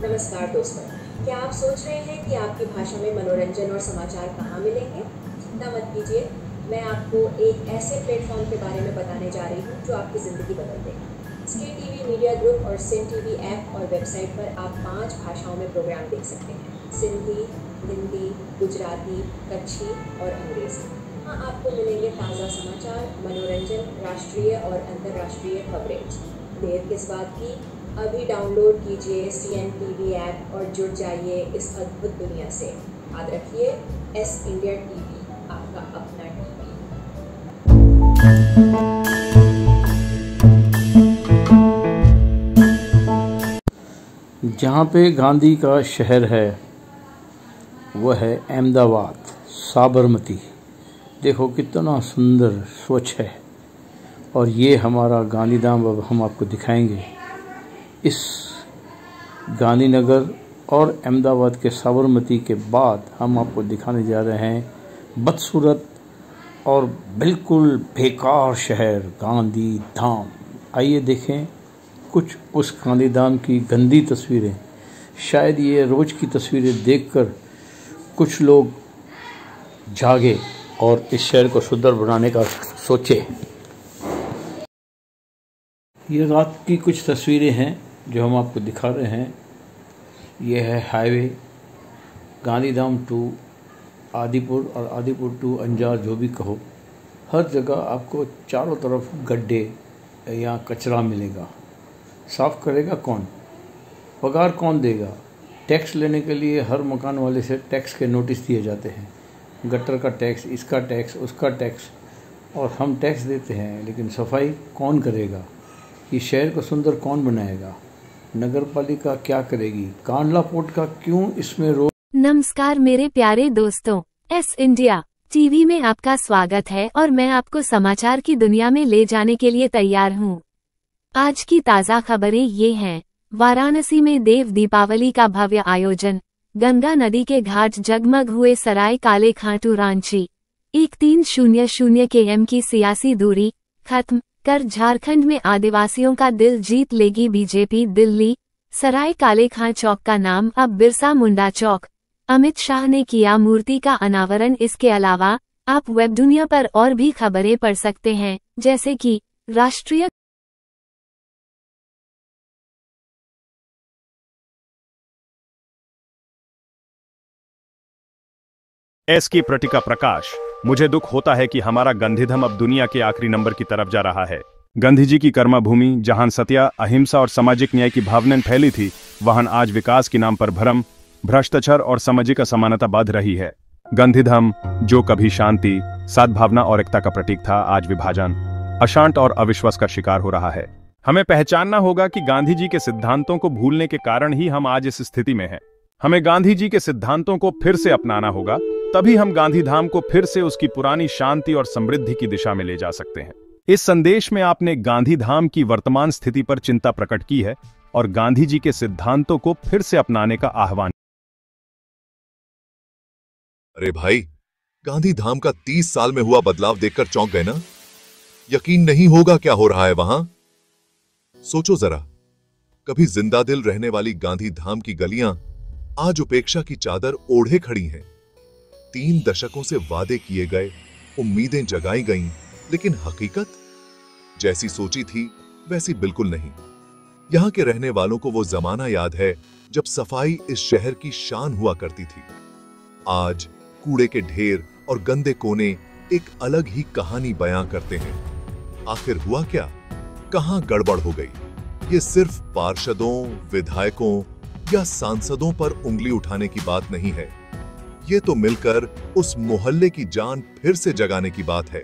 नमस्कार दोस्तों, क्या आप सोच रहे हैं कि आपकी भाषा में मनोरंजन और समाचार कहाँ मिलेंगे? चिंता मत कीजिए, मैं आपको एक ऐसे प्लेटफॉर्म के बारे में बताने जा रही हूँ जो आपकी ज़िंदगी बदल देगा। स्के टीवी मीडिया ग्रुप और सिन टीवी ऐप और वेबसाइट पर आप 5 भाषाओं में प्रोग्राम देख सकते हैं: सिंधी, हिंदी, गुजराती, कच्छी और अंग्रेज़ी। हाँ, आपको मिलेंगे ताज़ा समाचार, मनोरंजन, राष्ट्रीय और अंतर्राष्ट्रीय कवरेज। देर किस बात की, अभी डाउनलोड कीजिए सीएन टीवी ऐप और जुड़ जाइए इस अद्भुत दुनिया से। याद रखिए, एस इंडिया टीवी, आपका अपना टीवी। जहाँ पे गांधी का शहर है वह है अहमदाबाद, साबरमती। देखो कितना सुंदर स्वच्छ है। और ये हमारा गांधीधाम अब हम आपको दिखाएंगे। इस गांधीनगर और अहमदाबाद के साबरमती के बाद हम आपको दिखाने जा रहे हैं बदसूरत और बिल्कुल बेकार शहर गांधीधाम। आइए देखें कुछ उस गांधीधाम की गंदी तस्वीरें। शायद ये रोज़ की तस्वीरें देखकर कुछ लोग जागे और इस शहर को सुंदर बनाने का सोचे। ये रात की कुछ तस्वीरें हैं जो हम आपको दिखा रहे हैं। ये है हाईवे गांधीधाम टू आदिपुर और आदिपुर टू अंजार, जो भी कहो। हर जगह आपको चारों तरफ गड्ढे या कचरा मिलेगा। साफ़ करेगा कौन? पगार कौन देगा? टैक्स लेने के लिए हर मकान वाले से टैक्स के नोटिस दिए जाते हैं। गटर का टैक्स, इसका टैक्स, उसका टैक्स, और हम टैक्स देते हैं, लेकिन सफाई कौन करेगा? इस शहर को सुंदर कौन बनाएगा? नगर पालिका क्या करेगी? कांडला पोर्ट का क्यों इसमें रोक? नमस्कार मेरे प्यारे दोस्तों, एस इंडिया टीवी में आपका स्वागत है और मैं आपको समाचार की दुनिया में ले जाने के लिए तैयार हूँ। आज की ताज़ा खबरें ये हैं। वाराणसी में देव दीपावली का भव्य आयोजन। गंगा नदी के घाट जगमग हुए। सराय काले खाटू रांची 1300 km की सियासी दूरी खत्म कर झारखंड में आदिवासियों का दिल जीत लेगी बीजेपी। दिल्ली सराय काले खां चौक का नाम अब बिरसा मुंडा चौक। अमित शाह ने किया मूर्ति का अनावरण। इसके अलावा आप वेब दुनिया पर और भी खबरें पढ़ सकते हैं, जैसे कि राष्ट्रीय एस की प्रतिका प्रकाश। मुझे दुख होता है कि हमारा गांधीधाम अब दुनिया के आखिरी नंबर की तरफ जा रहा है। गांधी जी की कर्मभूमि, जहां सत्य, अहिंसा और सामाजिक न्याय की भावनाएं फैली थी, वहां आज विकास के नाम पर भ्रम, भ्रष्टाचार और सामाजिक असमानता बढ़ रही है। गांधीधाम, जो कभी शांति, सद्भावना और एकता का प्रतीक था, आज विभाजन, अशांत और अविश्वास का शिकार हो रहा है। हमें पहचानना होगा कि गांधी जी के सिद्धांतों को भूलने के कारण ही हम आज इस स्थिति में हैं। हमें गांधी जी के सिद्धांतों को फिर से अपनाना होगा, तभी हम गांधीधाम को फिर से उसकी पुरानी शांति और समृद्धि की दिशा में ले जा सकते हैं। इस संदेश में आपने गांधीधाम की वर्तमान स्थिति पर चिंता प्रकट की है और गांधी जी के सिद्धांतों को फिर से अपनाने का आह्वान। अरे भाई, गांधीधाम का 30 साल में हुआ बदलाव देखकर चौंक गए ना? यकीन नहीं होगा क्या हो रहा है वहां। सोचो जरा, कभी जिंदा दिल रहने वाली गांधीधाम की गलियां आज उपेक्षा की चादर ओढ़े खड़ी हैं। 3 दशकों से वादे किए गए, उम्मीदें जगाई गईं, लेकिन हकीकत जैसी सोची थी वैसी बिल्कुल नहीं। यहां के रहने वालों को वो जमाना याद है जब सफाई इस शहर की शान हुआ करती थी। आज कूड़े के ढेर और गंदे कोने एक अलग ही कहानी बयां करते हैं। आखिर हुआ क्या? कहां गड़बड़ हो गई? ये सिर्फ पार्षदों, विधायकों या सांसदों पर उंगली उठाने की बात नहीं है। ये तो मिलकर उस मोहल्ले की जान फिर से जगाने की बात है।